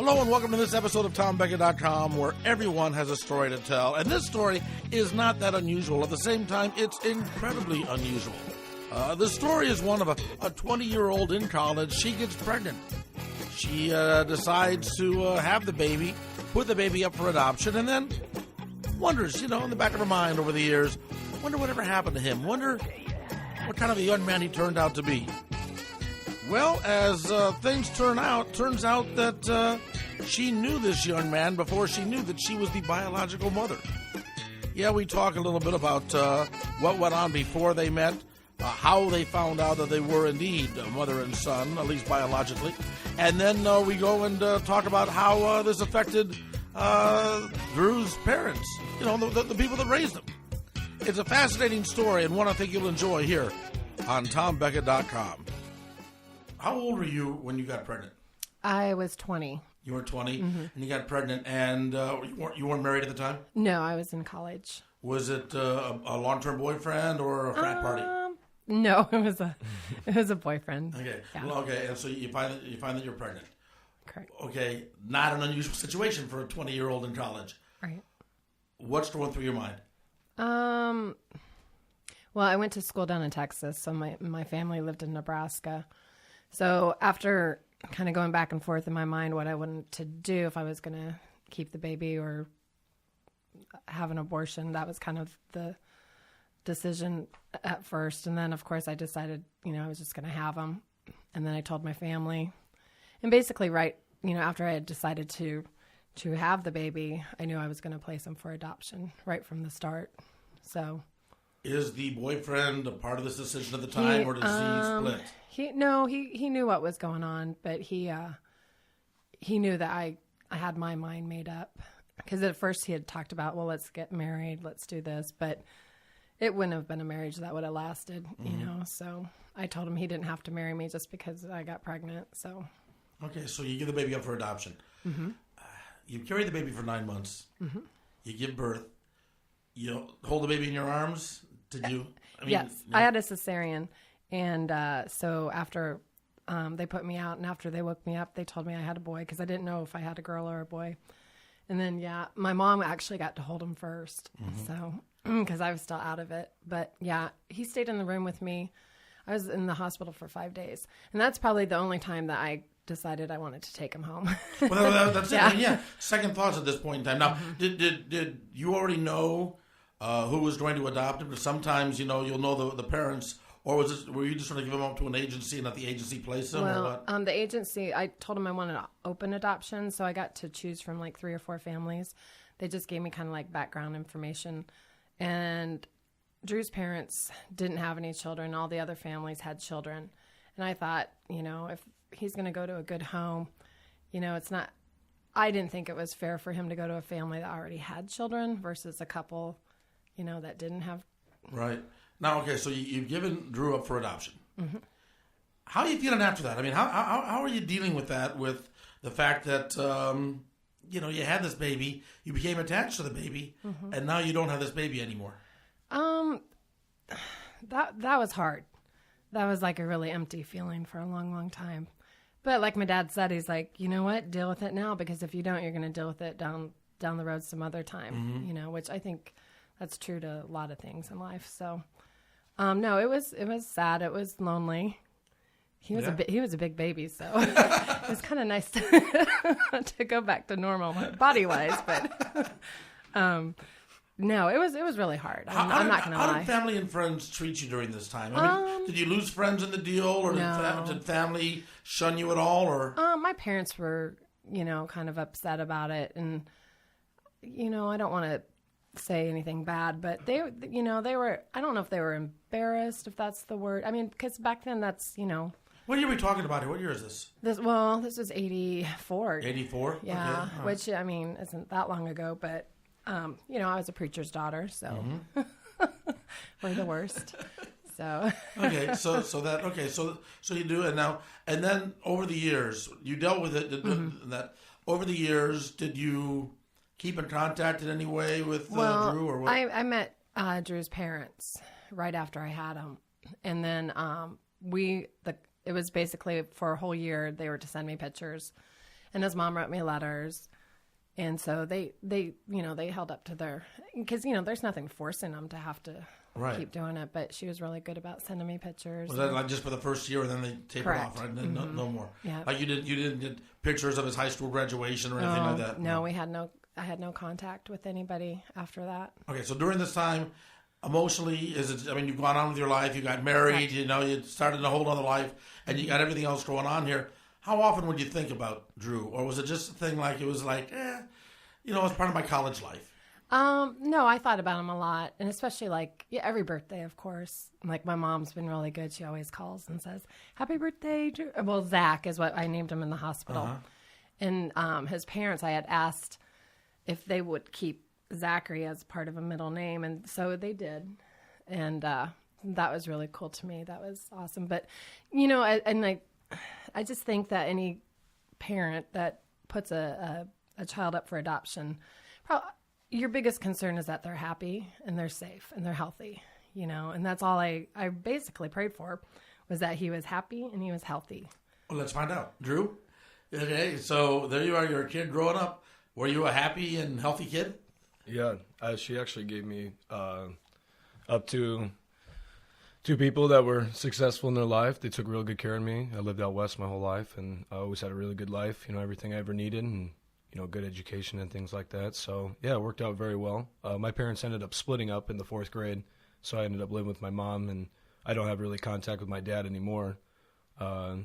Hello and welcome to this episode of TomBecka.com, where everyone has a story to tell. And this story is not that unusual. At the same time, it's incredibly unusual. The story is one of a 20-year-old in college. She gets pregnant. She decides to have the baby, put the baby up for adoption, and then wonders, in the back of her mind over the years, wonder whatever happened to him. Wonder what kind of a young man he turned out to be. Well, as things turns out that she knew this young man before she knew that she was the biological mother. Yeah, we talk a little bit about what went on before they met, how they found out that they were indeed mother and son, at least biologically. And then we go and talk about how this affected Drew's parents, the people that raised him. It's a fascinating story and one I think you'll enjoy here on TomBecka.com. How old were you when you got pregnant? I was 20. You were 20, and you got pregnant, and you weren't married at the time? No, I was in college. Was it a long-term boyfriend or a frat party? No, it was a boyfriend. Okay, Yeah. Well, okay, and so you find that you're pregnant. Correct. Okay, not an unusual situation for a 20-year-old in college. Right. What's going through your mind? Well, I went to school down in Texas, so my family lived in Nebraska. So after kind of going back and forth in my mind what I wanted to do if I was going to keep the baby or have an abortion, that was kind of the decision at first. And then, of course, I decided, I was just going to have him. And then I told my family. And basically, right, after I had decided to have the baby, I knew I was going to place him for adoption right from the start. So... Is the boyfriend a part of this decision at the time, or does he split? He knew what was going on, but he knew that I had my mind made up. Because at first he had talked about, well, let's get married, let's do this, but it wouldn't have been a marriage that would have lasted, So I told him he didn't have to marry me just because I got pregnant. So okay, so you give the baby up for adoption. Mm-hmm. You carry the baby for 9 months. Mm-hmm. You give birth. You hold the baby in your arms. Did you? Yes, I had a cesarean, and so after they put me out, and after they woke me up, they told me I had a boy because I didn't know if I had a girl or a boy. And then my mom actually got to hold him first, so because I was still out of it. But yeah, he stayed in the room with me. I was in the hospital for 5 days, and that's probably the only time that I decided I wanted to take him home. Well, that's it. Yeah. Second thoughts at this point in time. Now, did you already know who was going to adopt him? Because sometimes, you'll know the parents, or were you just going to give him up to an agency and let the agency place him? Well, or what? The agency, I told him I wanted open adoption, so I got to choose from like 3 or 4 families. They just gave me kind of like background information. And Drew's parents didn't have any children. All the other families had children. And I thought, if he's going to go to a good home, it's not, I didn't think it was fair for him to go to a family that already had children versus a couple that didn't have. Right. Now, okay, so you've given Drew up for adoption. Mm-hmm. How are you feeling after that? I mean, how are you dealing with that, with the fact that, you had this baby, you became attached to the baby, and now you don't have this baby anymore? That was hard. That was like a really empty feeling for a long, long time. But like my dad said, he's like, you know what, deal with it now, because if you don't, you're going to deal with it down the road some other time, which I think that's true to a lot of things in life. So, no, it was sad. It was lonely. He was a big baby, so it was kind of nice to go back to normal body wise. But no, it was really hard. I'm not going to lie. How did family and friends treat you during this time? I mean, did you lose friends in the deal, or no. did family shun you at all? Or my parents were, kind of upset about it, and I don't want to say anything bad, but they were, I don't know if they were embarrassed, if that's the word. I mean, because back then that's, What year are we talking about here? What year is this? This was 84. 84? Yeah, okay. Which, I mean, isn't that long ago, but, I was a preacher's daughter, so we're the worst. So okay, so you do it now, and then over the years you dealt with it. That over the years, did you keep in contact in any way with Drew, or what? I met Drew's parents right after I had him, and then it was basically for a whole year they were to send me pictures, And his mom wrote me letters. And so they held up to their, because, there's nothing forcing them to have to keep doing it. But she was really good about sending me pictures. Was that like just for the first year and then they tapered off, right? And then no more. Yeah. Like you didn't get pictures of his high school graduation or anything like that? No, I had no contact with anybody after that. Okay, so during this time, emotionally, you've gone on with your life, you got married, you started a whole other life, and you got everything else going on here. How often would you think about Drew? Or was it just a thing like, it was like, it's part of my college life? No, I thought about him a lot, and especially every birthday, of course. Like my mom's been really good. She always calls and says, "Happy birthday, Drew." Well, Zach is what I named him in the hospital. And his parents, I had asked if they would keep Zachary as part of a middle name, and so they did. And that was really cool to me. That was awesome. But, I just think that any parent that puts a child up for adoption, your biggest concern is that they're happy and they're safe and they're healthy, and that's all I basically prayed for, was that he was happy and he was healthy. Well, let's find out. Drew? Okay, so there you are, you're a kid growing up. Were you a happy and healthy kid? Yeah, she actually gave me up to 2 people that were successful in their life. They took real good care of me. I lived out west my whole life, and I always had a really good life, everything I ever needed, and, good education and things like that. So, yeah, it worked out very well. My parents ended up splitting up in the 4th grade, so I ended up living with my mom, and I don't have really contact with my dad anymore,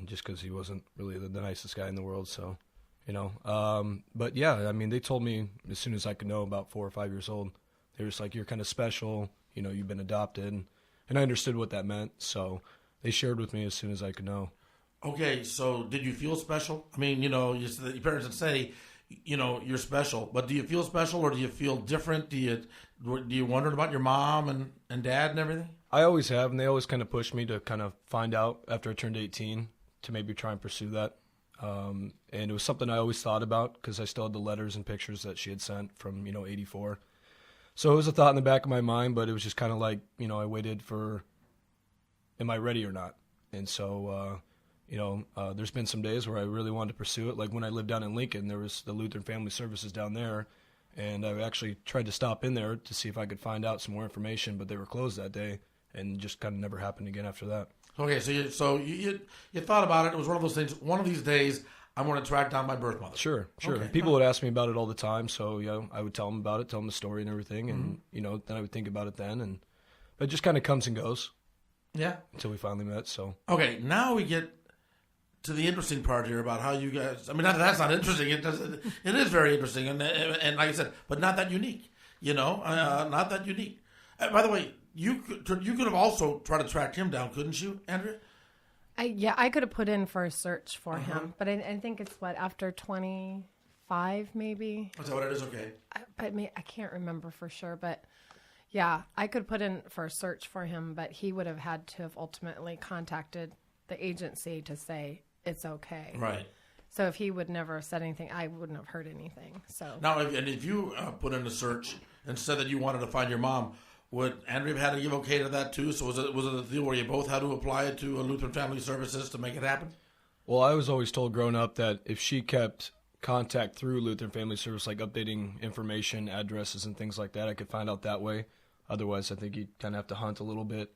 just because he wasn't really the nicest guy in the world, so... but yeah, they told me as soon as I could know, about 4 or 5 years old, they were just like, "You're kind of special, you've been adopted," and I understood what that meant, so they shared with me as soon as I could know. Okay, so did you feel special? Your parents would say, you're special, but do you feel special or do you feel different? Do you wonder about your mom and dad and everything? I always have, and they always kind of pushed me to kind of find out after I turned 18 to maybe try and pursue that. And it was something I always thought about because I still had the letters and pictures that she had sent from, 84. So it was a thought in the back of my mind, but it was just kind of like, I waited for, am I ready or not? And so, there's been some days where I really wanted to pursue it. Like when I lived down in Lincoln, there was the Lutheran Family Services down there. And I actually tried to stop in there to see if I could find out some more information, but they were closed that day and just kind of never happened again after that. Okay, so you thought about it. It was one of those things. One of these days, I'm going to track down my birth mother. Sure. Okay. People would ask me about it all the time, so I would tell them about it, tell them the story and everything, and then I would think about it then, and it just kind of comes and goes. Yeah. Until we finally met. So. Okay, now we get to the interesting part here about how you guys. That's not interesting. It is very interesting, and like I said, but not that unique. Not that unique. By the way. You could have also tried to track him down, couldn't you, Andrea? I could have put in for a search for him, but I think it's after 25 maybe. Is that what it is? Okay. I can't remember for sure, but yeah, I could put in for a search for him, but he would have had to have ultimately contacted the agency to say it's okay. Right. So if he would never have said anything, I wouldn't have heard anything. So now, if you put in a search and said that you wanted to find your mom, would Andrea have had to give okay to that too? So was it a deal where you both had to apply it to a Lutheran Family Services to make it happen? Well, I was always told growing up that if she kept contact through Lutheran Family Service, like updating information, addresses, and things like that, I could find out that way. Otherwise, I think you'd kind of have to hunt a little bit,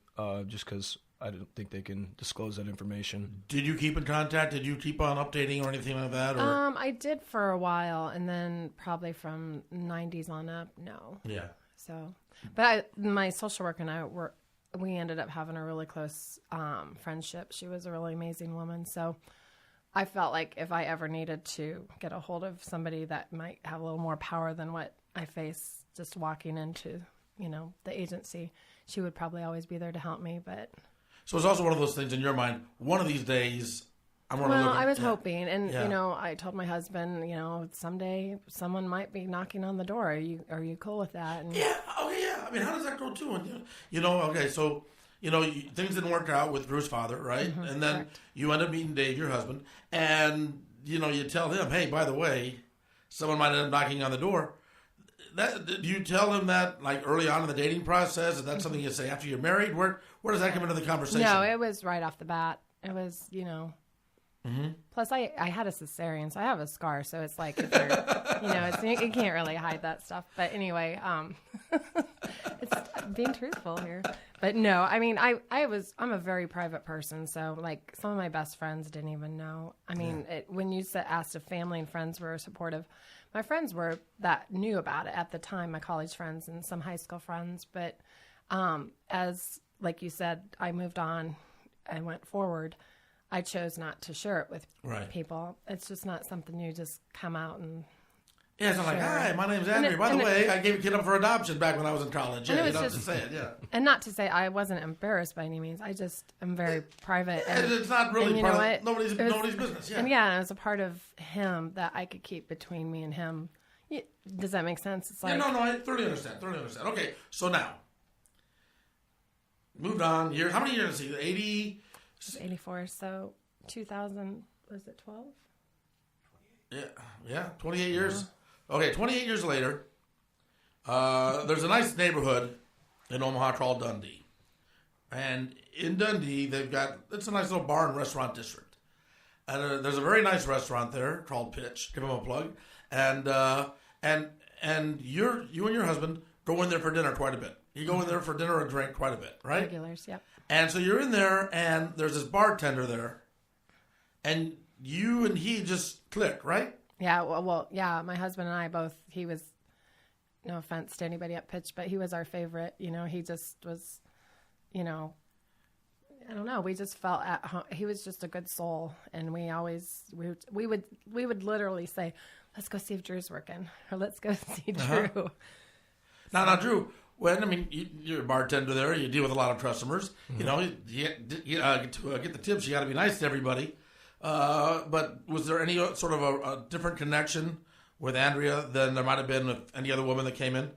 just because I don't think they can disclose that information. Did you keep in contact? Did you keep on updating or anything like that? Or? I did for a while, and then probably from 90s on up, no. Yeah. So, but my social worker and I we ended up having a really close friendship. She was a really amazing woman. So I felt like if I ever needed to get a hold of somebody that might have a little more power than what I face just walking into, the agency, she would probably always be there to help me. But so it's also one of those things in your mind, one of these days I'm going to Well, I was hoping, and I told my husband, someday someone might be knocking on the door. Are you cool with that? And yeah. Okay. Yeah. How does that go too? And okay. So things didn't work out with Drew's father, right? Mm-hmm, and then correct. You end up meeting Dave, your husband, and you tell him, hey, by the way, someone might end up knocking on the door. Do you tell him that like early on in the dating process? Is that something you say after you're married? Where does that come into the conversation? No, it was right off the bat. It was Mm-hmm. Plus, I had a cesarean, so I have a scar. So it's like, if you're, you can't really hide that stuff. But anyway, it's being truthful here. But no, I mean, I'm a very private person. So like some of my best friends didn't even know. I mean, when you asked if family and friends were supportive, my friends were that knew about it at the time, my college friends and some high school friends. But as like you said, I moved on, I went forward. I chose not to share it with people. It's just not something you just come out and Yeah, it's not like, hi, my name's Andrea. By the way, I gave a kid up for adoption back when I was in college. Yeah, you don't have to say it, yeah. And not to say I wasn't embarrassed by any means. I just am very private. And it's not really part of nobody's business, yeah. And yeah, it was a part of him that I could keep between me and him. Does that make sense? It's like, no, I thoroughly understand. Okay, so now, moved on, years. How many years is he? 80? 84, so 2000, was it 12? Yeah, 28 years. Okay, 28 years later, there's a nice neighborhood in Omaha called Dundee. And in Dundee, it's a nice little bar and restaurant district. And there's a very nice restaurant there called Pitch. Give them a plug. And you and your husband go in there for dinner quite a bit. You go in there for dinner or drink quite a bit, right? Regulars, yep. And so you're in there, and there's this bartender there, and you and he just click, right? Yeah, well, yeah, my husband and I both, he was, no offense to anybody at Pitch, but he was our favorite. He just was, I don't know, we just felt at home. He was just a good soul, and we would literally say, let's go see if Drew's working, or let's go see Drew. Now, Drew, you're a bartender there. You deal with a lot of customers. Mm-hmm. To get the tips, you got to be nice to everybody. But was there any sort of a different connection with Andrea than there might have been with any other woman that came in?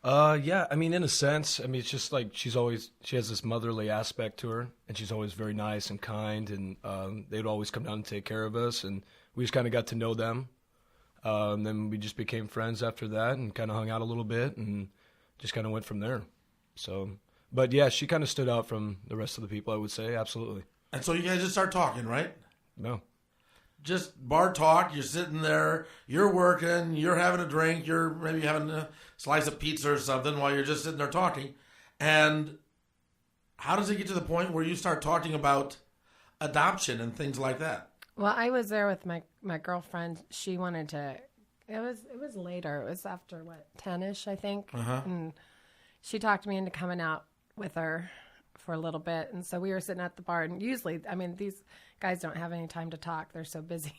Yeah, in a sense. It's just like she has this motherly aspect to her, and she's always very nice and kind, and they'd always come down and take care of us, and we just kind of got to know them. And then we just became friends after that and kind of hung out a little bit and just kind of went from there. So, but yeah, she kind of stood out from the rest of the people, I would say. Absolutely. And so you guys just start talking, right? No. Just bar talk. You're sitting there, you're working, you're having a drink, you're maybe having a slice of pizza or something while you're just sitting there talking. And how does it get to the point where you start talking about adoption and things like that? Well, I was there with my girlfriend. She wanted to. It was later. It was after 10ish, I think. Uh-huh. And she talked me into coming out with her for a little bit. And so we were sitting at the bar. And usually, these guys don't have any time to talk. They're so busy.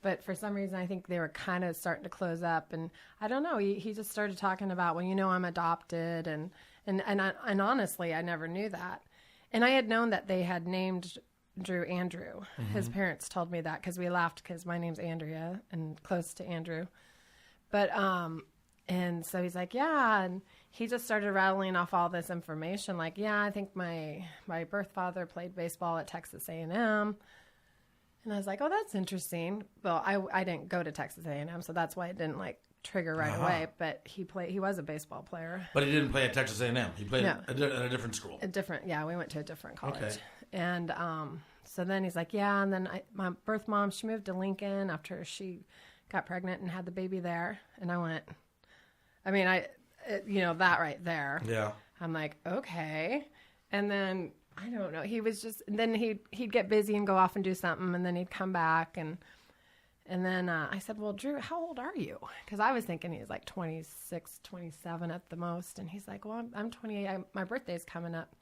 But for some reason, I think they were kind of starting to close up. And I don't know. He just started talking about, I'm adopted, and honestly, I never knew that. And I had known that they had named Drew Andrew. Mm-hmm. His parents told me that because we laughed because my name's Andrea and close to Andrew. But and so he's like, yeah, and he just started rattling off all this information. Like, yeah, I think my birth father played baseball at Texas A&M. And I was like, oh, that's interesting. Well, I didn't go to Texas A&M, so that's why it didn't trigger right away. But he was a baseball player. But he didn't play at Texas A&M. He played at a different school. We went to a different college. Okay. And so then he's like, yeah. And then my birth mom, she moved to Lincoln after she got pregnant and had the baby there. And I went, that right there. Yeah. I'm like, okay. And then I don't know. He was just, then he'd get busy and go off and do something, and then he'd come back. And then I said, well, Drew, how old are you? Because I was thinking he was 26, 27 at the most. And he's like, well, I'm 28. My birthday's coming up.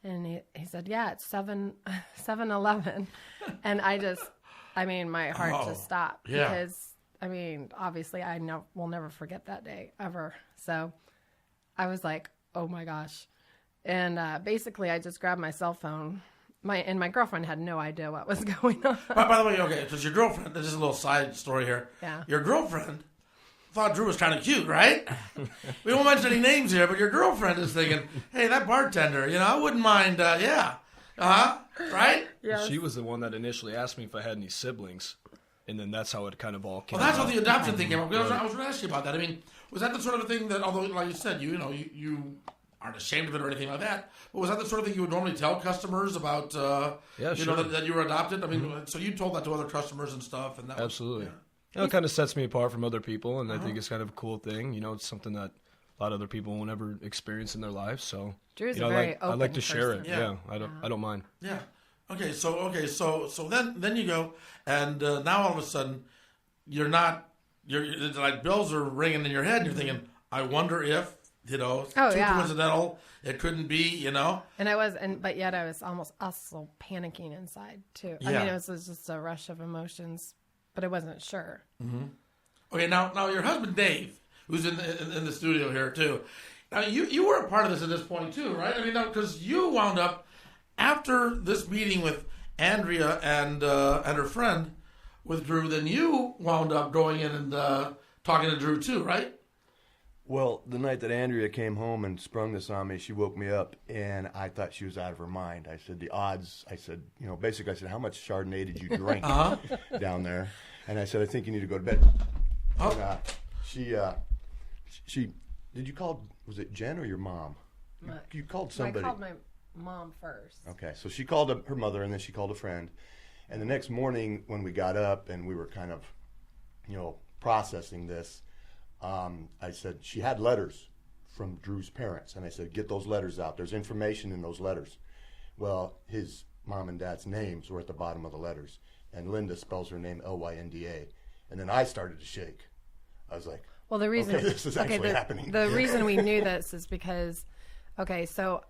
And he said, yeah, it's 7/11. And my heart just stopped. Yeah. Because, obviously I will never forget that day ever. So I was like, oh my gosh. And basically I just grabbed my cell phone. My girlfriend had no idea what was going on. By the way, okay, because your girlfriend, this is a little side story here. Yeah. Your girlfriend thought Drew was kind of cute, right? We won't mention any names here, but your girlfriend is thinking, hey, that bartender, I wouldn't mind, yeah. Uh-huh, right? Yes. She was the one that initially asked me if I had any siblings, and then that's how it kind of all came Well, that's out. how the adoption thing came up. I was going to ask you about that. Was that the sort of thing that, although, like you said, you aren't ashamed of it or anything like that. But was that the sort of thing you would normally tell customers about? Yeah, you sure. know that you were adopted. I mean, so you told that to other customers and stuff, and that Absolutely. Was, It kind of sets me apart from other people, and I think it's kind of a cool thing. It's something that a lot of other people won't ever experience in their lives. So Drew's a very I like open to share it. person. Yeah, I don't mind. Yeah. So then you go, and now all of a sudden, you're it's like bells are ringing in your head, and you're thinking, I wonder if too coincidental. It couldn't be, And I was, but yet I was almost also panicking inside too. Yeah. I mean, it was just a rush of emotions, but I wasn't sure. Mm-hmm. Okay, now your husband Dave, who's in the studio here too. Now you were a part of this at this point too, right? I mean, because you wound up after this meeting with Andrea and her friend with Drew. Then you wound up going in and talking to Drew too, right? Well, the night that Andrea came home and sprung this on me, she woke me up, and I thought she was out of her mind. I said, the odds, basically I said, how much Chardonnay did you drink down there? And I said, I think you need to go to bed. Oh. And, she, did you call, was it Jen or your mom? You called somebody. I called my mom first. Okay, so she called her mother, and then she called a friend. And the next morning when we got up and we were kind of, processing this, I said, she had letters from Drew's parents. And I said, get those letters out. There's information in those letters. Well, his mom and dad's names were at the bottom of the letters. And Linda spells her name Lynda. And then I started to shake. I was like, well, the reason this is actually happening. The reason we knew this is because, so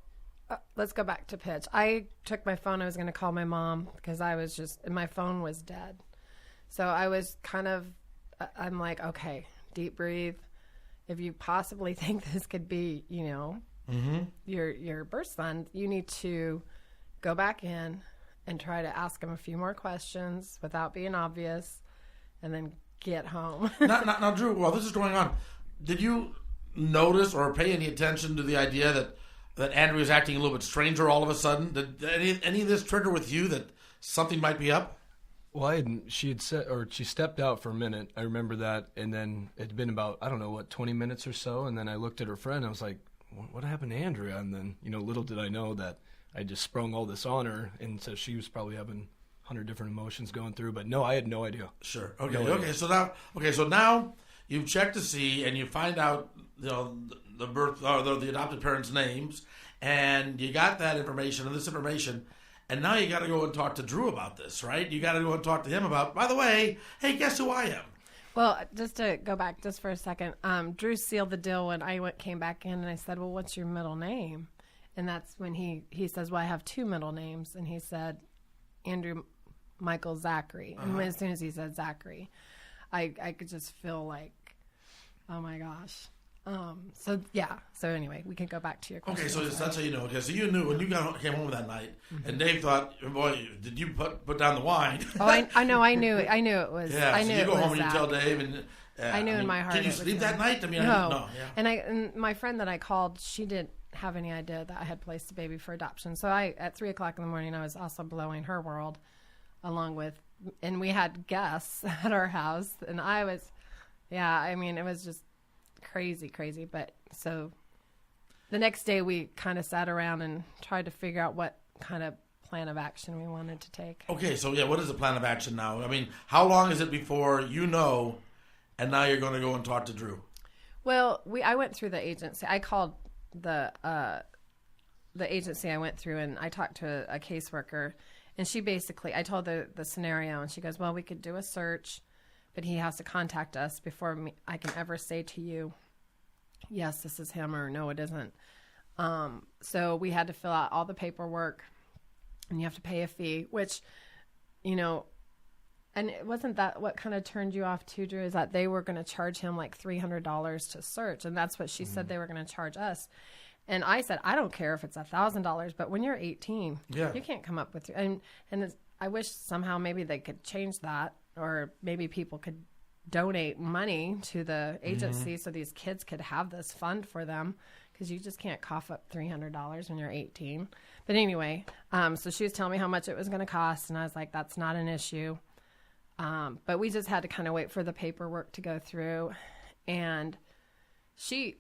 let's go back to pitch. I took my phone. I was going to call my mom because my phone was dead. So I was I'm like, okay, deep breathe. If you possibly think this could be, your birth son, you need to go back in and try to ask him a few more questions without being obvious, and then get home. now, Drew, while this is going on, did you notice or pay any attention to the idea that Andrea was acting a little bit stranger all of a sudden? Did any of this trigger with you that something might be up? Well, she stepped out for a minute. I remember that, and then it'd been about 20 minutes or so, and then I looked at her friend. And I was like, "What happened to Andrea?" And then little did I know that I just sprung all this on her, and so she was probably having 100 different emotions going through. But no, I had no idea. Sure. Okay. So now you've checked to see, and you find out the birth or the adopted parents' names, and you got that information and this information. And now you got to go and talk to Drew about this, right? You got to go and talk to him about, by the way, hey, guess who I am? Well, just to go back just for a second, Drew sealed the deal when I came back in, and I said, well, what's your middle name? And that's when he says, well, I have two middle names. And he said, Andrew Michael Zachary. And as soon as he said Zachary, I could just feel like, oh, my gosh. So anyway, we can go back to your question. Okay, so that's how you know. Okay, so you knew when you came home that night, and Dave thought, boy, did you put down the wine? Oh, I know. I knew it was. Yeah, I knew so you go home and you Zach. tell Dave, and I knew in my heart. Did you sleep that night? I mean, no. Yeah. And my friend that I called, she didn't have any idea that I had placed a baby for adoption. So at 3:00 in the morning, I was also blowing her world, and we had guests at our house, and I was, it was just crazy. But so the next day we kind of sat around and tried to figure out what kind of plan of action we wanted to take. Okay, so what is the plan of action now? I mean, how long is it before and now you're going to go and talk to Drew? Well, I went through the agency. I called the agency I went through, and I talked to a caseworker, and she basically, I told the scenario, and she goes, well, we could do a search, but he has to contact us before I can ever say to you, yes, this is him, or no, it isn't. So we had to fill out all the paperwork, and you have to pay a fee, which, and it wasn't that what kind of turned you off too, Drew, is that they were going to charge him like $300 to search, and that's what she said they were going to charge us. And I said, I don't care if it's $1,000, but when you're 18, you can't come up with, and I wish somehow maybe they could change that, or maybe people could donate money to the agency so these kids could have this fund for them, because you just can't cough up $300 when you're 18. But anyway, so she was telling me how much it was going to cost, and I was like, that's not an issue. But we just had to kind of wait for the paperwork to go through, and she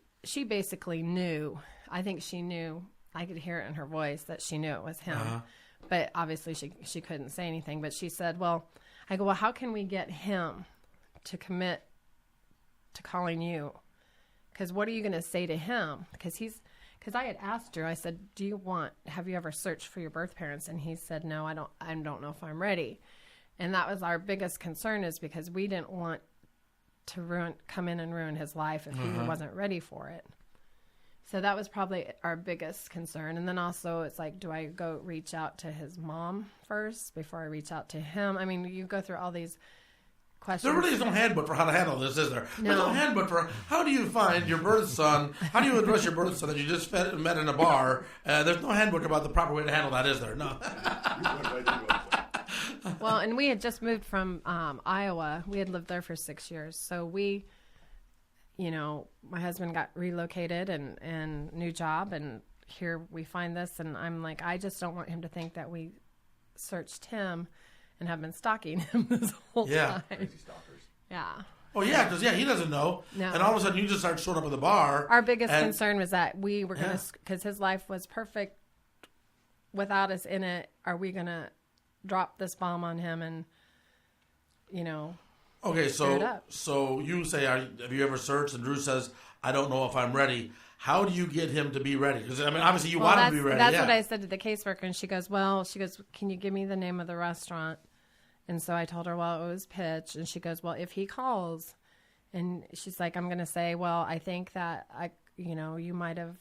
basically knew. I think she knew. I could hear it in her voice that she knew it was him. But obviously she couldn't say anything. But she said, well, I go, well, how can we get him to commit to calling you? Because what are you going to say to him? Because I had asked her, I said, have you ever searched for your birth parents? And he said, no, I don't know if I'm ready. And that was our biggest concern, is because we didn't want to come in and ruin his life if he wasn't ready for it. So that was probably our biggest concern. And then also it's like, do I go reach out to his mom first before I reach out to him? I mean, you go through all these questions. There really is no handbook for how to handle this, is there? No. There's no handbook for how do you find your birth son, how do you address your birth son that you just met in a bar? There's no handbook about the proper way to handle that, is there? No. Well, and we had just moved from Iowa. We had lived there for 6 years. So we, my husband got relocated and new job, and here we find this, and I'm like, I just don't want him to think that we searched him and have been stalking him this whole time. Crazy stalkers. Yeah. Oh, yeah, because, he doesn't know. No. And all of a sudden you just start showing up at the bar. Our biggest concern was that we were going to, because his life was perfect without us in it, are we going to drop this bomb on him and, Okay, screw it up? so you say, have you ever searched? And Drew says, I don't know if I'm ready. How do you get him to be ready? Because, obviously you want him to be ready. That's what I said to the caseworker, and she goes, can you give me the name of the restaurant? And so I told her, well, it was Pitch. And she goes, well, if he calls, and she's like, I'm going to say, well, I think that, you might have,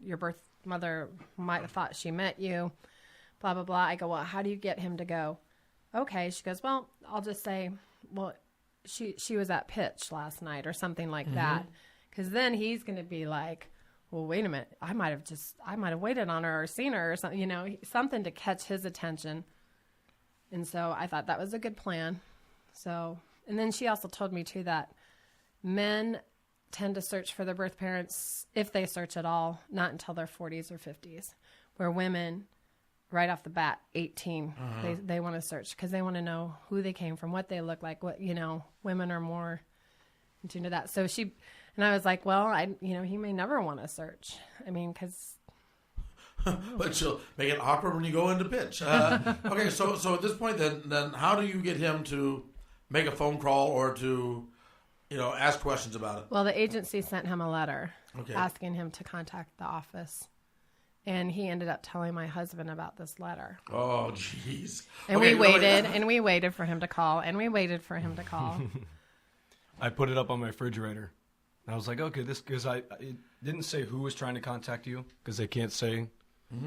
your birth mother might have thought she met you, blah, blah, blah. I go, well, how do you get him to go? Okay. She goes, well, I'll just say, well, she was at Pitch last night or something like that. Because then he's going to be like, well, wait a minute. I might have waited on her or seen her or something, something to catch his attention. And so I thought that was a good plan. So, and then she also told me too that men tend to search for their birth parents, if they search at all, not until their 40s or 50s, where women, right off the bat, 18, they want to search because they want to know who they came from, what they look like, women are more in tune to that. So and I was like, well, he may never want to search. I mean, because... But she'll make it awkward when you go into Pitch. Okay, so at this point, then how do you get him to make a phone call or to, ask questions about it? Well, the agency sent him a letter asking him to contact the office. And he ended up telling my husband about this letter. Oh, jeez. And we waited for him to call, and we waited for him to call. I put it up on my refrigerator. I was like, okay, because it didn't say who was trying to contact you, because they can't say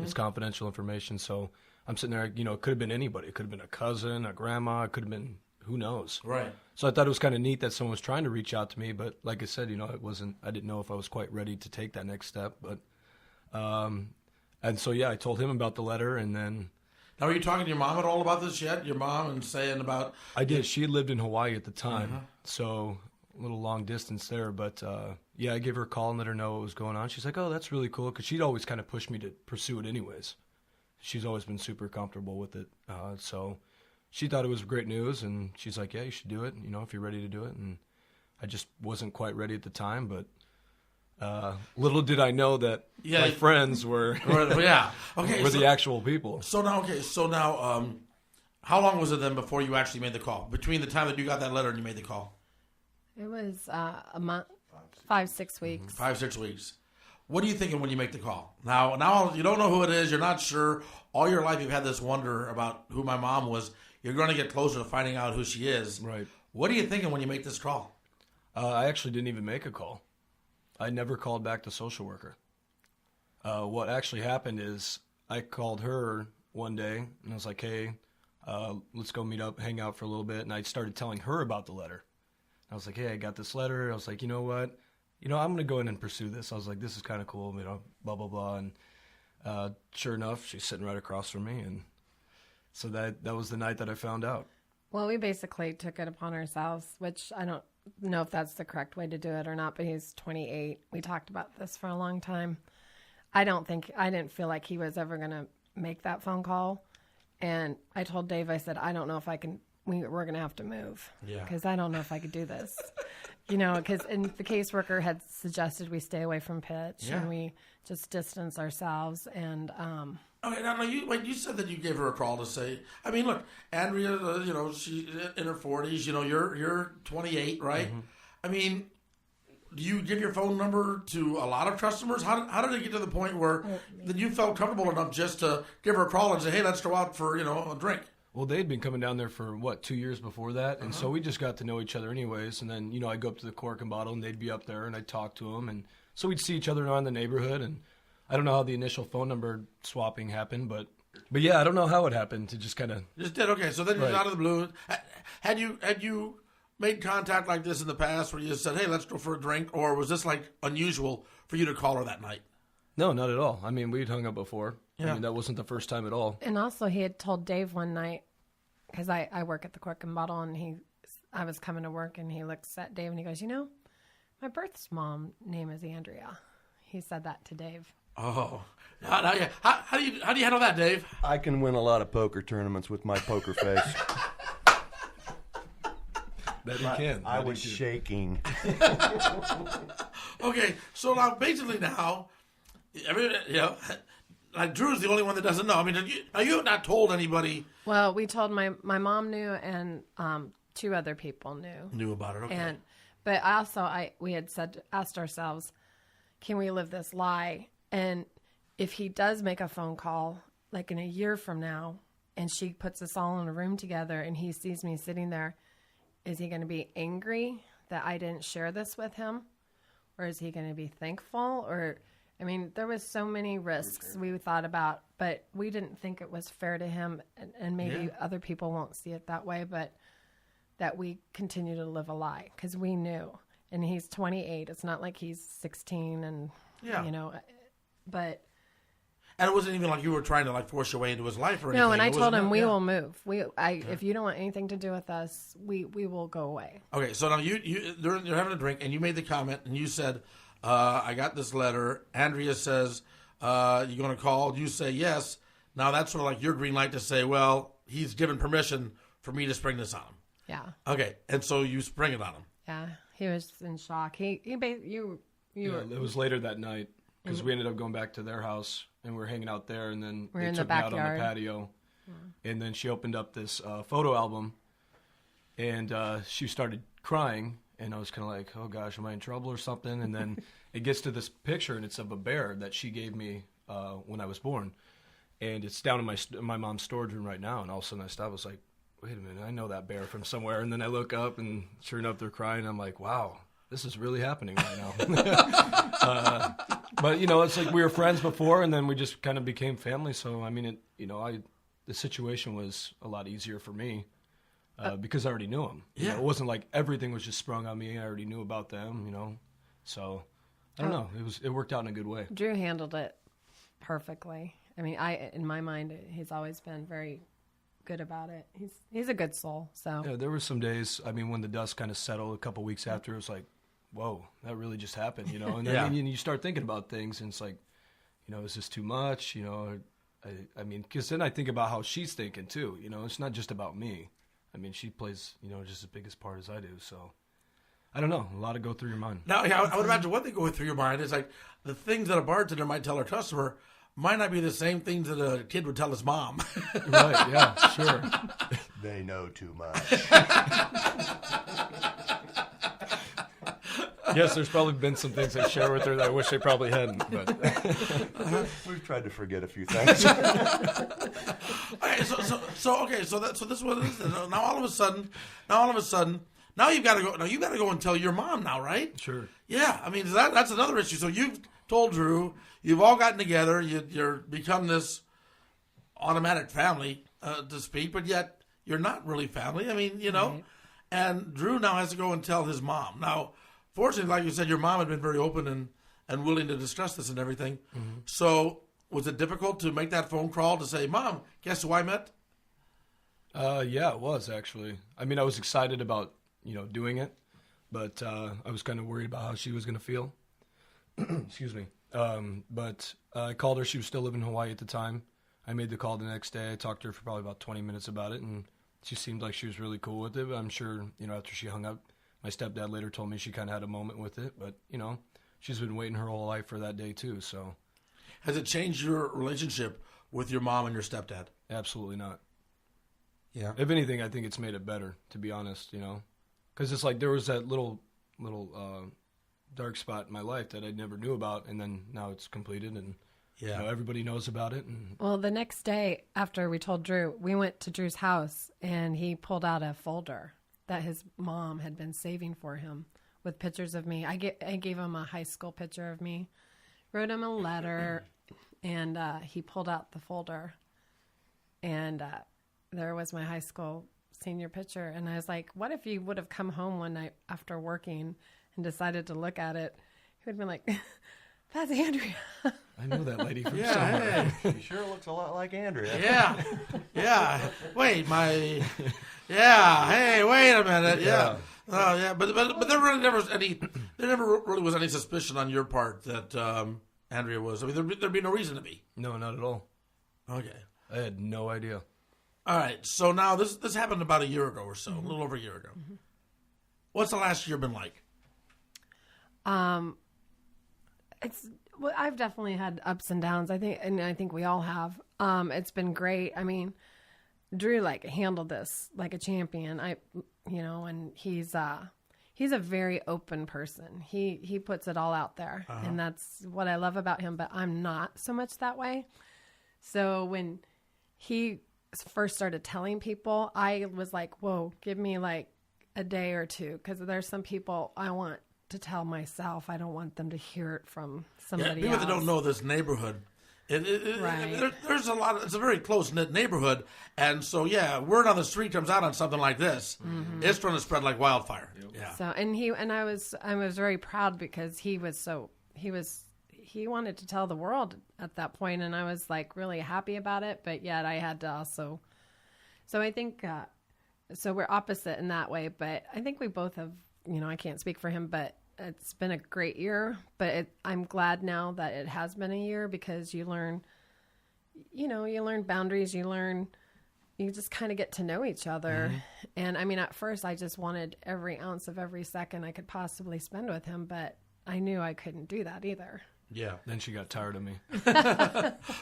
it's confidential information. So I'm sitting there, it could have been anybody. It could have been a cousin, a grandma. It could have been, who knows? Right. So I thought it was kind of neat that someone was trying to reach out to me. But like I said, I didn't know if I was quite ready to take that next step. But, and so, I told him about the letter, and then. Now, are you talking to your mom at all about this yet? Your mom, and saying about. I did. She lived in Hawaii at the time. So. A little long distance there, but I gave her a call and let her know what was going on. She's like, oh, that's really cool, because she'd always kind of pushed me to pursue it anyways. She's always been super comfortable with it, so she thought it was great news, and she's like, yeah, you should do it, if you're ready to do it. And I just wasn't quite ready at the time, but little did I know that my friends were were the actual people. So now, how long was it then before you actually made the call? Between the time that you got that letter and you made the call? It was a month, 5-6 weeks. 5-6 weeks. What are you thinking when you make the call? Now you don't know who it is. You're not sure. All your life you've had this wonder about who my mom was. You're going to get closer to finding out who she is. Right. What are you thinking when you make this call? I actually didn't even make a call. I never called back the social worker. What actually happened is I called her one day, and I was like, hey, let's go meet up, hang out for a little bit. And I started telling her about the letter. I was like, hey, I got this letter. I was like, you know what? I'm going to go in and pursue this. I was like, this is kind of cool, blah, blah, blah. And sure enough, she's sitting right across from me. And so that was the night that I found out. Well, we basically took it upon ourselves, which I don't know if that's the correct way to do it or not, but he's 28. We talked about this for a long time. I didn't feel like he was ever going to make that phone call. And I told Dave, I said, I don't know if I can. We're going to have to move because I don't know if I could do this. because the caseworker had suggested we stay away from pitch and we just distance ourselves. And okay, now you said that you gave her a call to say. I mean, look, Andrea, she's in her 40s. You're 28, right? Mm-hmm. I mean, do you give your phone number to a lot of customers? How did it get to the point where that you felt comfortable enough just to give her a call and say, hey, let's go out for a drink? Well, they'd been coming down there for 2 years before that, and so we just got to know each other anyways. And then I'd go up to the Cork and Bottle, and they'd be up there, and I'd talk to them, and so we'd see each other around the neighborhood. And I don't know how the initial phone number swapping happened, but yeah, I don't know how it happened. To just kind of just did. Okay, so then out of the blue, had you made contact like this in the past where you said, hey, let's go for a drink, or was this like unusual for you to call her that night? No, not at all. I mean, we'd hung up before. Yeah. I mean, that wasn't the first time at all. And also, he had told Dave one night, because I work at the Cork and Bottle, and I was coming to work, and he looks at Dave, and he goes, my birth's mom name is Andrea. He said that to Dave. Oh, how do you handle that, Dave? I can win a lot of poker tournaments with my poker face. That he can. I was shaking. Okay, so now basically like Drew's the only one that doesn't know. I mean, you have not told anybody. Well, we told my mom knew, and 2 other people knew about it. Okay, but we had asked ourselves, can we live this lie? And if he does make a phone call, like in a year from now, and she puts us all in a room together, and he sees me sitting there, is he going to be angry that I didn't share this with him? Or is he going to be thankful? There was so many risks we thought about, but we didn't think it was fair to him, and maybe other people won't see it that way, but that we continue to live a lie, because we knew. And he's 28. It's not like he's 16 and, but... And it wasn't even like you were trying to force your way into his life or anything. No, and I told him we will move. If you don't want anything to do with us, we will go away. Okay, so now you're having a drink, and you made the comment, and you said, I got this letter. Andrea says, you're going to call. You say yes. Now that's sort of like your green light to say, well, he's given permission for me to spring this on him. Yeah. Okay, and so you spring it on him. Yeah, he was in shock. It was later that night, because we ended up going back to their house, and we were hanging out there, and then they took me out on the patio. Yeah. And then she opened up this photo album, and she started crying, and I was kind of like, oh gosh, am I in trouble or something? And then it gets to this picture, and it's of a bear that she gave me when I was born. And it's down in my mom's storage room right now, and all of a sudden I stopped. I was like, wait a minute, I know that bear from somewhere. And then I look up, and sure enough, they're crying. I'm like, wow, this is really happening right now. But, it's like we were friends before, and then we just kind of became family. So, I mean, the situation was a lot easier for me because I already knew them. Yeah. It wasn't like everything was just sprung on me. I already knew about them, So, I don't know. It worked out in a good way. Drew handled it perfectly. I mean, in my mind, he's always been very good about it. He's a good soul. So yeah, there were some days. I mean, when the dust kind of settled a couple weeks after, it was like, whoa, that really just happened, And then you start thinking about things, and it's like, is this too much? I mean, because then I think about how she's thinking too. It's not just about me. I mean, she plays, just as big as part as I do. So I don't know. A lot to go through your mind. Now, I would imagine what they go through your mind is like the things that a bartender might tell her customer might not be the same things that a kid would tell his mom. Right, yeah, sure. They know too much. Yes, there's probably been some things I share with her that I wish they probably hadn't. But we've tried to forget a few things. Okay, so this one is now all of a sudden, now you've got to go. Now you got to go and tell your mom now, right? Sure. Yeah, I mean that's another issue. So you've told Drew, you've all gotten together, you're become this automatic family, to speak, but yet you're not really family. I mean, Right. And Drew now has to go and tell his mom. Now, fortunately, like you said, your mom had been very open and willing to discuss this and everything. Mm-hmm. So was it difficult to make that phone call to say, Mom, guess who I met? Yeah, it was actually. I mean, I was excited about, doing it, but I was kind of worried about how she was going to feel. Excuse me. But I called her. She was still living in Hawaii at the time. I made the call the next day. I talked to her for probably about 20 minutes about it, and she seemed like she was really cool with it. But I'm sure, after she hung up, My stepdad later told me she kind of had a moment with it, but, she's been waiting her whole life for that day too, so. Has it changed your relationship with your mom and your stepdad? Absolutely not. Yeah. If anything, I think it's made it better, to be honest, Because it's like there was that little dark spot in my life that I never knew about, and then now it's completed, and everybody knows about it. And Well, the next day after we told Drew, we went to Drew's house, and he pulled out a folder that his mom had been saving for him with pictures of me. I gave him a high school picture of me, wrote him a letter, and he pulled out the folder, and there was my high school senior picture. And I was like, what if you would have come home one night after working and decided to look at it? He would have been like, that's Andrea. I know that lady from somewhere. Hey, she sure looks a lot like Andrea. Yeah. Wait, hey, wait a minute. Yeah. Oh, yeah. But there really never was any suspicion on your part that Andrea was. I mean, there'd be no reason to be. No, not at all. Okay. I had no idea. All right. So now this happened about a year ago or so, a little over a year ago. Mm-hmm. What's the last year been like? I've definitely had ups and downs. I think we all have. It's been great. I mean, Drew handled this like a champion. And he's a very open person. He puts it all out there, and that's what I love about him. But I'm not so much that way. So when he first started telling people, I was like, "Whoa, give me like a day or two," because there's some people I want to tell myself. I don't want them to hear it from somebody people else. that don't know this neighborhood. Right. There's a lot. It's a very close-knit neighborhood, and so word on the street comes out on something like this. Mm-hmm. It's going to spread like wildfire. Yep. Yeah. So I was very proud because he wanted to tell the world at that point, and I was like really happy about it. But yet I had to also. So I think so we're opposite in that way, but I think we both have. I can't speak for him, but it's been a great year. But I'm glad now that it has been a year because you learn, you learn boundaries. You just kind of get to know each other. Mm-hmm. And I mean, at first I just wanted every ounce of every second I could possibly spend with him, but I knew I couldn't do that either. Yeah. Then she got tired of me.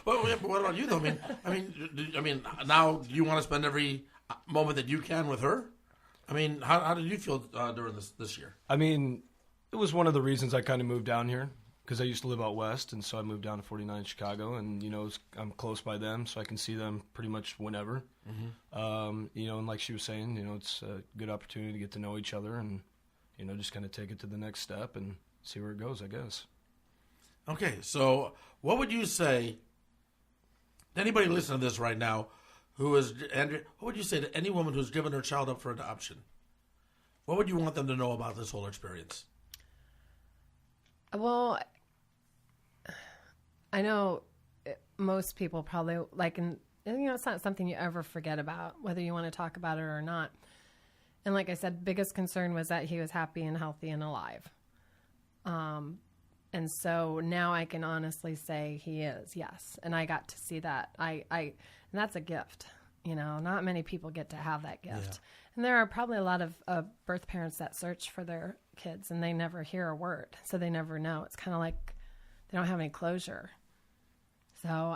Well, what about you though? I mean, now you want to spend every moment that you can with her? I mean, how did you feel during this year? I mean, it was one of the reasons I kind of moved down here because I used to live out west, and so I moved down to 49 in Chicago, and I'm close by them, so I can see them pretty much whenever. Mm-hmm. And like she was saying, it's a good opportunity to get to know each other, and just kind of take it to the next step and see where it goes, I guess. Okay, so what would you say to anybody listening to this right now? Andrea, what would you say to any woman who's given her child up for adoption? What would you want them to know about this whole experience? Well, I know most people probably it's not something you ever forget about, whether you want to talk about it or not. And like I said, biggest concern was that he was happy and healthy and alive. And so now I can honestly say he is, yes. And I got to see that. And that's a gift. Not many people get to have that gift. Yeah. And there are probably a lot of birth parents that search for their kids and they never hear a word. So they never know. It's kind of like they don't have any closure. So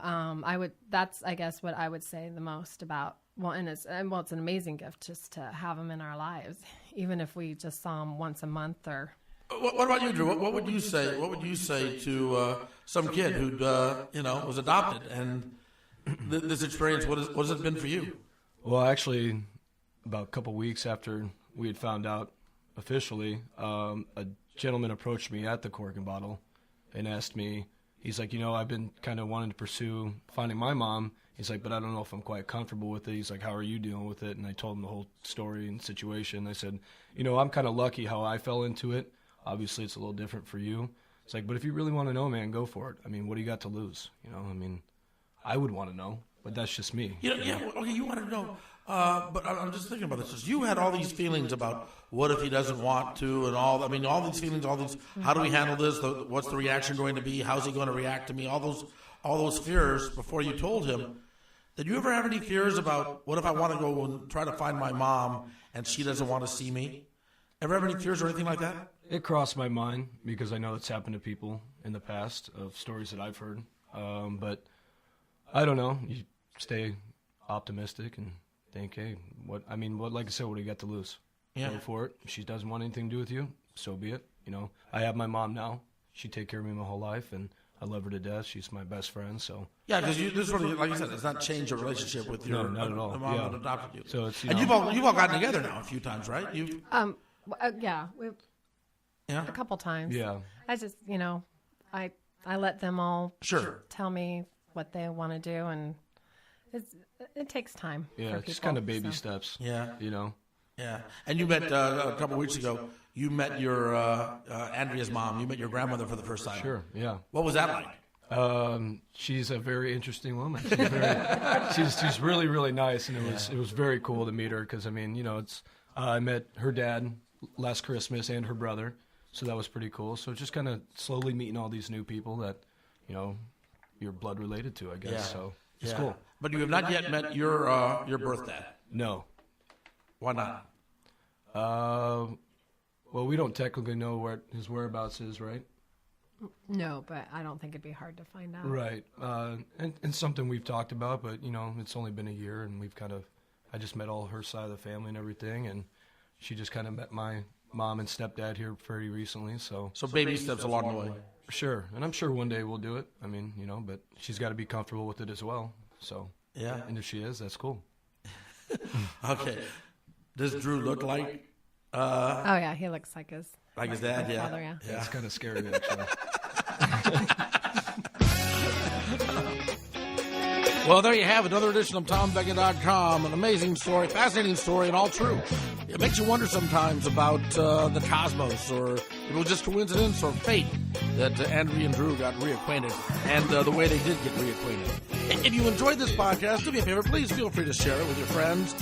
that's, I guess, what I would say the most about, it's an amazing gift just to have him in our lives, even if we just saw him once a month or. What about you, Drew? What would you say? What would you say to some kid who was adopted and this experience? What has it been for you? Well, actually, about a couple weeks after we had found out officially, a gentleman approached me at the Cork and Bottle and asked me. He's like, I've been kind of wanting to pursue finding my mom. He's like, but I don't know if I'm quite comfortable with it. He's like, how are you dealing with it? And I told him the whole story and situation. I said, I'm kind of lucky how I fell into it. Obviously, it's a little different for you. It's like, but if you really want to know, man, go for it. I mean, what do you got to lose? I would want to know, but that's just me. Okay, you want to know. But I'm just thinking about this. You had all these feelings about what if he doesn't want to and all these feelings, how do we handle this? What's the reaction going to be? How's he going to react to me? All those fears before you told him. Did you ever have any fears about what if I want to go and try to find my mom and she doesn't want to see me? Ever have any fears or anything like that? It crossed my mind because I know it's happened to people in the past of stories that I've heard. But I don't know. You stay optimistic and think, hey, like I said, what do you got to lose? Yeah. Go for it. If she doesn't want anything to do with you, so be it. I have my mom now. She take care of me my whole life, and I love her to death. She's my best friend. So yeah, because this really, like you said, it's not changed your relationship with your not at all. the mom that adopted you. So it's and you've all gotten together now a few times, right? Yeah, a couple times. Yeah. I just, I let them all Sure. tell me what they want to do, and it takes time. Yeah, for it's people, kind of baby so. steps. Yeah. Yeah. And you met a couple of weeks ago. You met your Andrea's mom. You met your grandmother for the first time. Sure. Yeah. What was that like? She's a very interesting woman. She's really, really nice, and it was very cool to meet her because I met her dad last Christmas and her brother, so that was pretty cool. So just kind of slowly meeting all these new people that you're blood related to, I guess. Yeah. So it's cool. But you have not yet met your birth dad. No. Why not? Well, we don't technically know what his whereabouts is, right? No, but I don't think it'd be hard to find out. Right. And something we've talked about, but, it's only been a year, and I just met all her side of the family and everything, and she just kind of met my mom and stepdad here very recently, so. So baby steps along the way. Sure, and I'm sure one day we'll do it. But she's got to be comfortable with it as well, so. Yeah. And if she is, that's cool. Okay. Does Drew look like? Oh yeah, he looks like his Dad. Yeah. father. Yeah. Yeah, it's kind of scary, actually. Well, there you have it. Another edition of TomBecka.com. An amazing story, fascinating story, and all true. It makes you wonder sometimes about the cosmos, or if it was just coincidence or fate that Andrea and Drew got reacquainted, and the way they did get reacquainted. If you enjoyed this podcast, do me a favor. Please feel free to share it with your friends.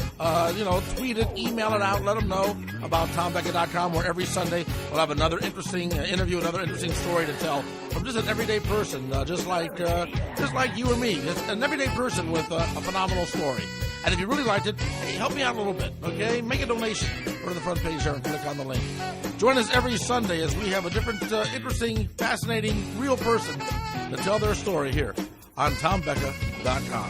Tweet it, email it out. Let them know about TomBecka.com, where every Sunday we'll have another interesting interview, another interesting story to tell from just an everyday person, just like you or me, just an everyday person with a phenomenal story. And if you really liked it, hey, help me out a little bit, okay? Make a donation. Go to the front page here and click on the link. Join us every Sunday as we have a different, interesting, fascinating, real person to tell their story here on TomBecka.com.